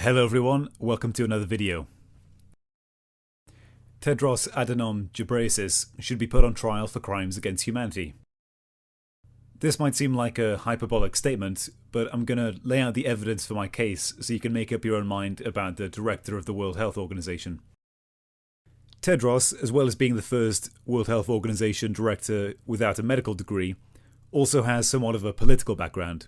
Hello everyone, welcome to another video. Tedros Adhanom Ghebreyesus should be put on trial for crimes against humanity. This might seem like a hyperbolic statement, but I'm going to lay out the evidence for my case so you can make up your own mind about the director of the World Health Organization. Tedros, as well as being the first World Health Organization director without a medical degree, also has somewhat of a political background.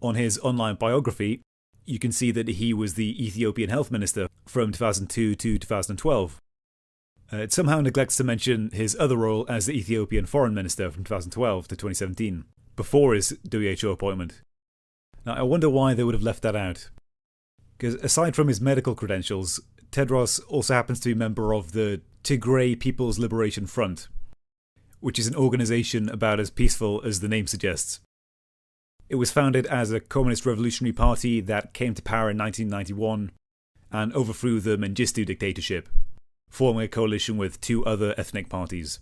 On his online biography, you can see that he was the Ethiopian health minister from 2002 to 2012. It somehow neglects to mention his other role as the Ethiopian foreign minister from 2012 to 2017, before his WHO appointment. Now, I wonder why they would have left that out. Because aside from his medical credentials, Tedros also happens to be a member of the Tigray People's Liberation Front, which is an organization about as peaceful as the name suggests. It was founded as a communist revolutionary party that came to power in 1991 and overthrew the Mengistu dictatorship, forming a coalition with two other ethnic parties.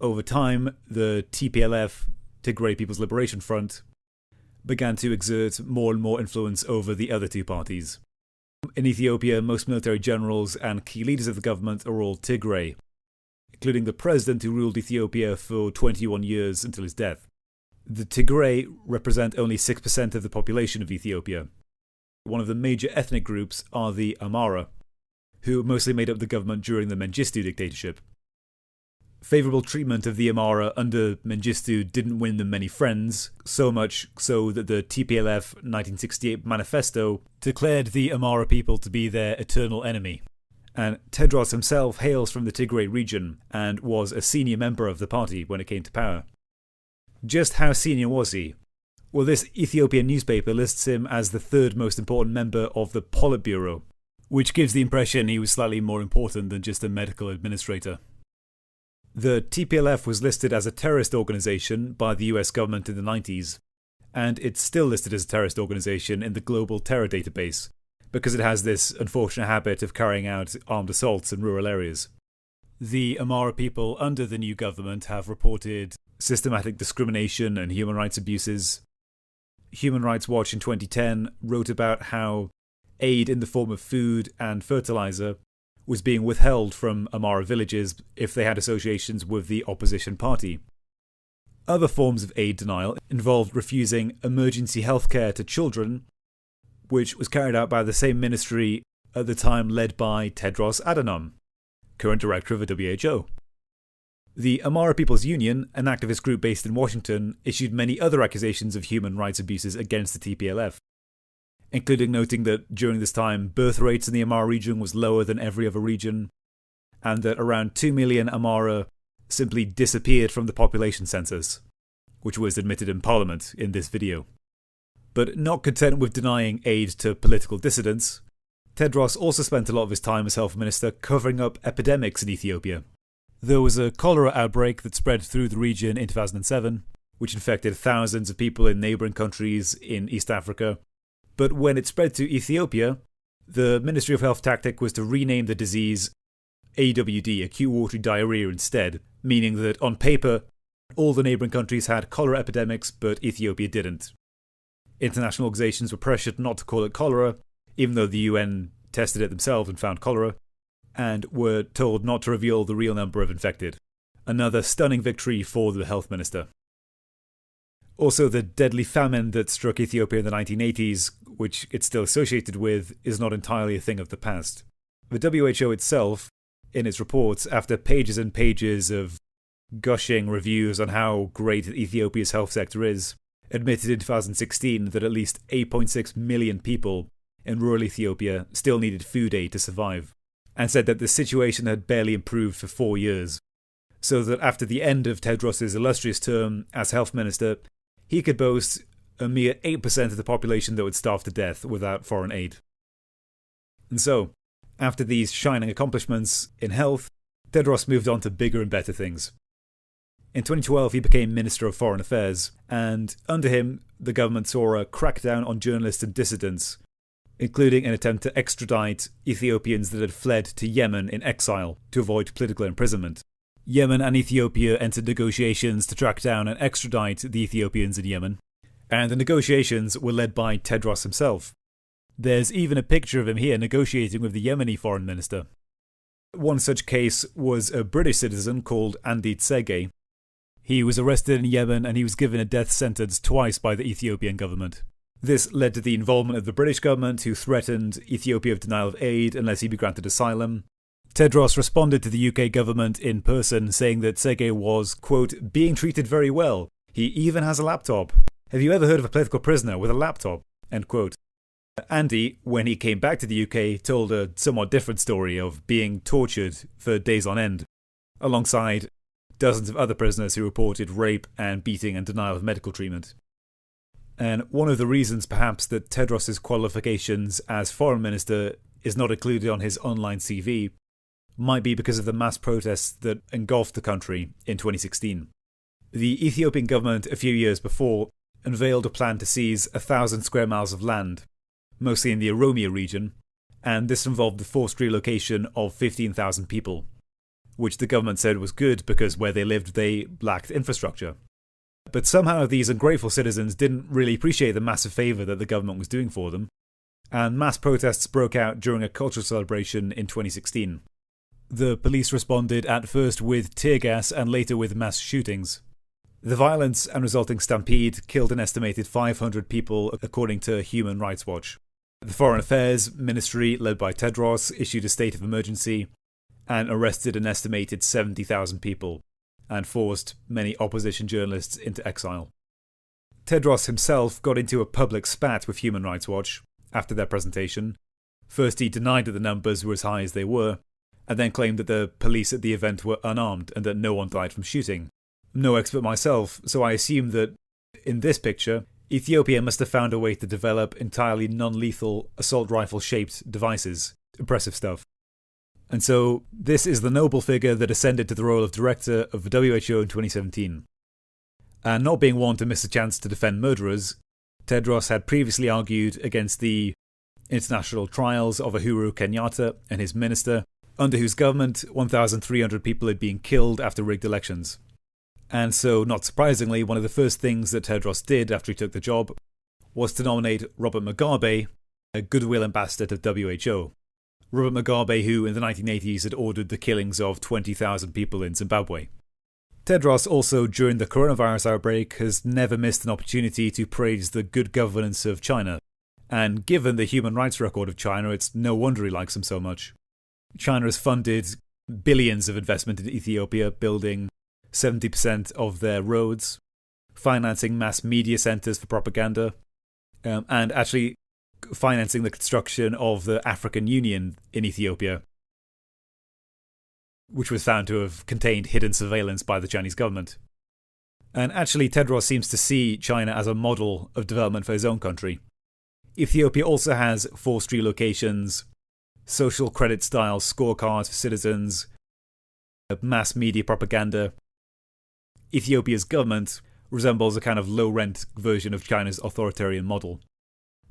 Over time, the TPLF, Tigray People's Liberation Front, began to exert more and more influence over the other two parties. In Ethiopia, most military generals and key leaders of the government are all Tigray, including the president who ruled Ethiopia for 21 years until his death. The Tigray represent only 6% of the population of Ethiopia. One of the major ethnic groups are the Amhara, who mostly made up the government during the Mengistu dictatorship. Favourable treatment of the Amhara under Mengistu didn't win them many friends, so much so that the TPLF 1968 manifesto declared the Amhara people to be their eternal enemy. And Tedros himself hails from the Tigray region and was a senior member of the party when it came to power. Just how senior was he? Well, this Ethiopian newspaper lists him as the third most important member of the Politburo, which gives the impression he was slightly more important than just a medical administrator. The TPLF was listed as a terrorist organization by the US government in the 90s, and it's still listed as a terrorist organization in the Global Terror Database, because it has this unfortunate habit of carrying out armed assaults in rural areas. The Amhara people under the new government have reported systematic discrimination and human rights abuses. Human Rights Watch in 2010 wrote about how aid in the form of food and fertilizer was being withheld from Amhara villages if they had associations with the opposition party. Other forms of aid denial involved refusing emergency healthcare to children, which was carried out by the same ministry at the time led by Tedros Adhanom, current director of the WHO. The Amhara People's Union, an activist group based in Washington, issued many other accusations of human rights abuses against the TPLF, including noting that during this time birth rates in the Amhara region was lower than every other region, and that around 2 million Amhara simply disappeared from the population census, which was admitted in Parliament in this video. But not content with denying aid to political dissidents, Tedros also spent a lot of his time as health minister covering up epidemics in Ethiopia. There was a cholera outbreak that spread through the region in 2007, which infected thousands of people in neighbouring countries in East Africa. But when it spread to Ethiopia, the Ministry of Health tactic was to rename the disease AWD, acute watery diarrhea, instead, meaning that on paper, all the neighbouring countries had cholera epidemics, but Ethiopia didn't. International organisations were pressured not to call it cholera, even though the UN tested it themselves and found cholera, and were told not to reveal the real number of infected. Another stunning victory for the health minister. Also, the deadly famine that struck Ethiopia in the 1980s, which it's still associated with, is not entirely a thing of the past. The WHO itself, in its reports, after pages and pages of gushing reviews on how great Ethiopia's health sector is, admitted in 2016 that at least 8.6 million people in rural Ethiopia still needed food aid to survive, and said that the situation had barely improved for 4 years, so that after the end of Tedros' illustrious term as health minister, he could boast a mere 8% of the population that would starve to death without foreign aid. And so, after these shining accomplishments in health, Tedros moved on to bigger and better things. In 2012 he became Minister of Foreign Affairs, and under him the government saw a crackdown on journalists and dissidents, including an attempt to extradite Ethiopians that had fled to Yemen in exile to avoid political imprisonment. Yemen and Ethiopia entered negotiations to track down and extradite the Ethiopians in Yemen, and the negotiations were led by Tedros himself. There's even a picture of him here negotiating with the Yemeni foreign minister. One such case was a British citizen called Andy Tsege. He was arrested in Yemen and he was given a death sentence twice by the Ethiopian government. This led to the involvement of the British government, who threatened Ethiopia with denial of aid unless he be granted asylum. Tedros responded to the UK government in person, saying that Tsege was, quote, being treated very well. He even has a laptop. Have you ever heard of a political prisoner with a laptop? End quote. Andy, when he came back to the UK, told a somewhat different story of being tortured for days on end, alongside dozens of other prisoners who reported rape and beating and denial of medical treatment. And one of the reasons perhaps that Tedros' qualifications as foreign minister is not included on his online CV might be because of the mass protests that engulfed the country in 2016. The Ethiopian government a few years before unveiled a plan to seize 1,000 square miles of land, mostly in the Oromia region, and this involved the forced relocation of 15,000 people, which the government said was good because where they lived they lacked infrastructure. But somehow these ungrateful citizens didn't really appreciate the massive favour that the government was doing for them, and mass protests broke out during a cultural celebration in 2016. The police responded at first with tear gas and later with mass shootings. The violence and resulting stampede killed an estimated 500 people, according to Human Rights Watch. The Foreign Affairs Ministry, led by Tedros, issued a state of emergency and arrested an estimated 70,000 people and forced many opposition journalists into exile. Tedros himself got into a public spat with Human Rights Watch after their presentation. First he denied that the numbers were as high as they were, and then claimed that the police at the event were unarmed and that no one died from shooting. I'm no expert myself, so I assume that in this picture, Ethiopia must have found a way to develop entirely non-lethal assault rifle-shaped devices. Impressive stuff. And so, this is the noble figure that ascended to the role of director of the WHO in 2017. And not being one to miss a chance to defend murderers, Tedros had previously argued against the international trials of Uhuru Kenyatta and his minister, under whose government 1,300 people had been killed after rigged elections. And so, not surprisingly, one of the first things that Tedros did after he took the job was to nominate Robert Mugabe, a goodwill ambassador to WHO. Robert Mugabe, who in the 1980s had ordered the killings of 20,000 people in Zimbabwe. Tedros also, during the coronavirus outbreak, has never missed an opportunity to praise the good governance of China. And given the human rights record of China, it's no wonder he likes them so much. China has funded billions of investment in Ethiopia, building 70% of their roads, financing mass media centres for propaganda, and actually financing the construction of the African Union in Ethiopia, which was found to have contained hidden surveillance by the Chinese government. And actually, Tedros seems to see China as a model of development for his own country. Ethiopia also has forced relocations, social credit style scorecards for citizens, mass media propaganda. Ethiopia's government resembles a kind of low-rent version of China's authoritarian model,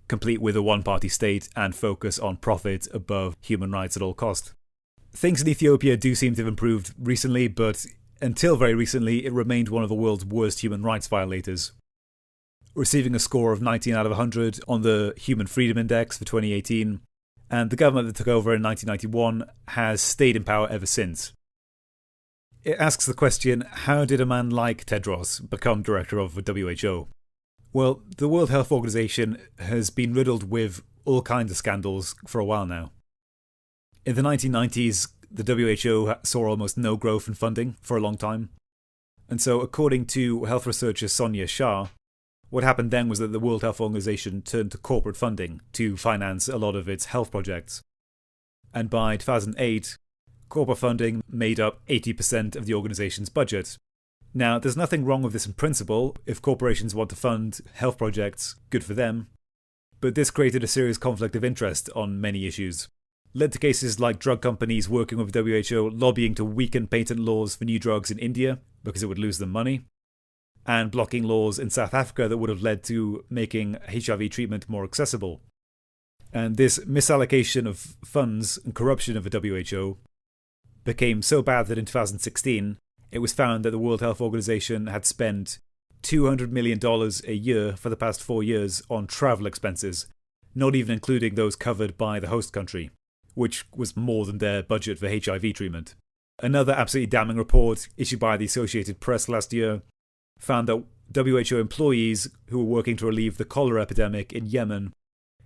complete with a one-party state and focus on profit above human rights at all cost. Things in Ethiopia do seem to have improved recently, but until very recently it remained one of the world's worst human rights violators, receiving a score of 19 out of 100 on the Human Freedom Index for 2018, and the government that took over in 1991 has stayed in power ever since. It asks the question, how did a man like Tedros become director of the WHO? Well, the World Health Organization has been riddled with all kinds of scandals for a while now. In the 1990s, the WHO saw almost no growth in funding for a long time. And so, according to health researcher Sonia Shah, what happened then was that the World Health Organization turned to corporate funding to finance a lot of its health projects. And by 2008, corporate funding made up 80% of the organization's budget. Now, there's nothing wrong with this in principle. If corporations want to fund health projects, good for them. But this created a serious conflict of interest on many issues. Led to cases like drug companies working with WHO lobbying to weaken patent laws for new drugs in India because it would lose them money, and blocking laws in South Africa that would have led to making HIV treatment more accessible. And this misallocation of funds and corruption of the WHO became so bad that in 2016, it was found that the World Health Organization had spent $200 million a year for the past 4 years on travel expenses not even including those covered by the host country, which was more than their budget for HIV treatment. Another absolutely damning report issued by the Associated Press last year found that WHO employees who were working to relieve the cholera epidemic in Yemen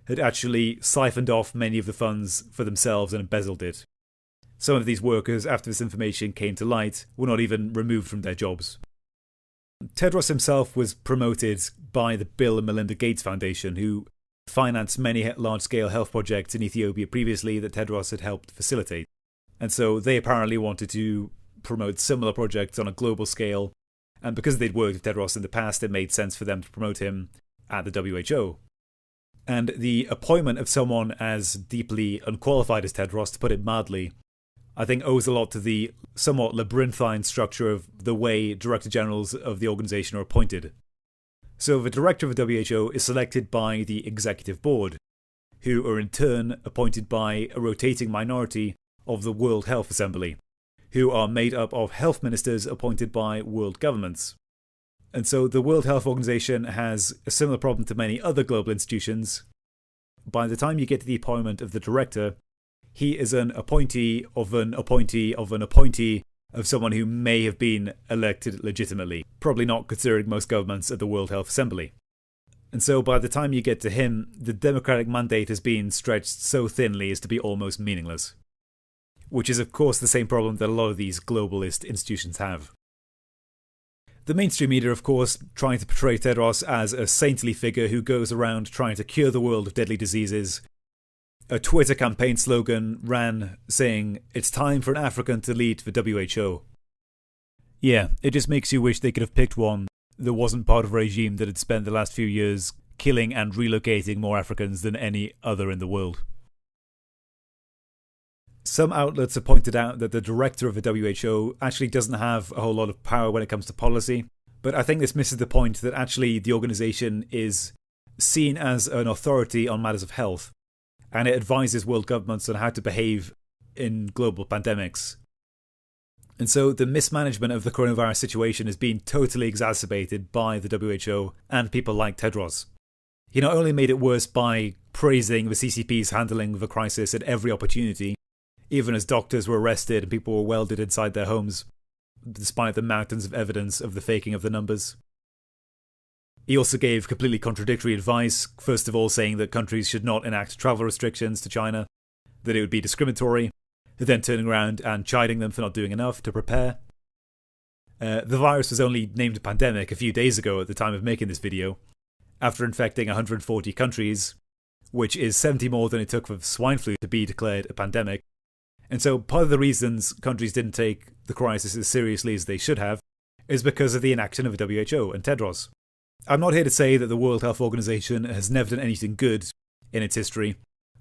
had actually siphoned off many of the funds for themselves and embezzled it. Some of these workers, after this information came to light, were not even removed from their jobs. Tedros himself was promoted by the Bill and Melinda Gates Foundation, who financed many large-scale health projects in Ethiopia previously that Tedros had helped facilitate. And so they apparently wanted to promote similar projects on a global scale, and because they'd worked with Tedros in the past, it made sense for them to promote him at the WHO. And the appointment of someone as deeply unqualified as Tedros, to put it mildly, I think owes a lot to the somewhat labyrinthine structure of the way Director Generals of the organisation are appointed. So the Director of the WHO is selected by the Executive Board, who are in turn appointed by a rotating minority of the World Health Assembly, who are made up of health ministers appointed by world governments. And so the World Health Organization has a similar problem to many other global institutions. By the time you get to the appointment of the director, he is an appointee of an appointee of an appointee of someone who may have been elected legitimately, probably not considering most governments at the World Health Assembly. And so by the time you get to him, the democratic mandate has been stretched so thinly as to be almost meaningless. Which is of course the same problem that a lot of these globalist institutions have. The mainstream media, of course, trying to portray Tedros as a saintly figure who goes around trying to cure the world of deadly diseases. A Twitter campaign slogan ran saying, "It's time for an African to lead the WHO." Yeah, it just makes you wish they could have picked one that wasn't part of a regime that had spent the last few years killing and relocating more Africans than any other in the world. Some outlets have pointed out that the director of the WHO actually doesn't have a whole lot of power when it comes to policy, but I think this misses the point that actually the organisation is seen as an authority on matters of health, and it advises world governments on how to behave in global pandemics. And so the mismanagement of the coronavirus situation has been totally exacerbated by the WHO and people like Tedros. He not only made it worse by praising the CCP's handling of the crisis at every opportunity, even as doctors were arrested and people were welded inside their homes, despite the mountains of evidence of the faking of the numbers. He also gave completely contradictory advice, first of all saying that countries should not enact travel restrictions to China, that it would be discriminatory, then turning around and chiding them for not doing enough to prepare. The virus was only named a pandemic a few days ago at the time of making this video, after infecting 140 countries, which is 70 more than it took for swine flu to be declared a pandemic. And so part of the reasons countries didn't take the crisis as seriously as they should have is because of the inaction of the WHO and Tedros. I'm not here to say that the World Health Organization has never done anything good in its history,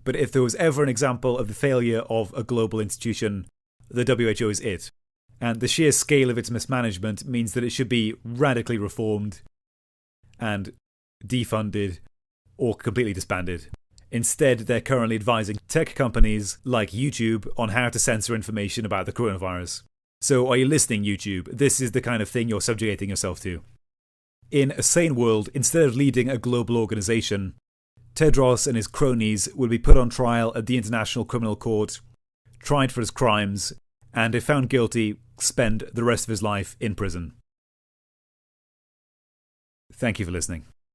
but if there was ever an example of the failure of a global institution, the WHO is it. And the sheer scale of its mismanagement means that it should be radically reformed and defunded or completely disbanded. Instead, they're currently advising tech companies like YouTube on how to censor information about the coronavirus. So are you listening, YouTube? This is the kind of thing you're subjugating yourself to. In a sane world, instead of leading a global organisation, Tedros and his cronies would be put on trial at the International Criminal Court, tried for his crimes, and if found guilty, spend the rest of his life in prison. Thank you for listening.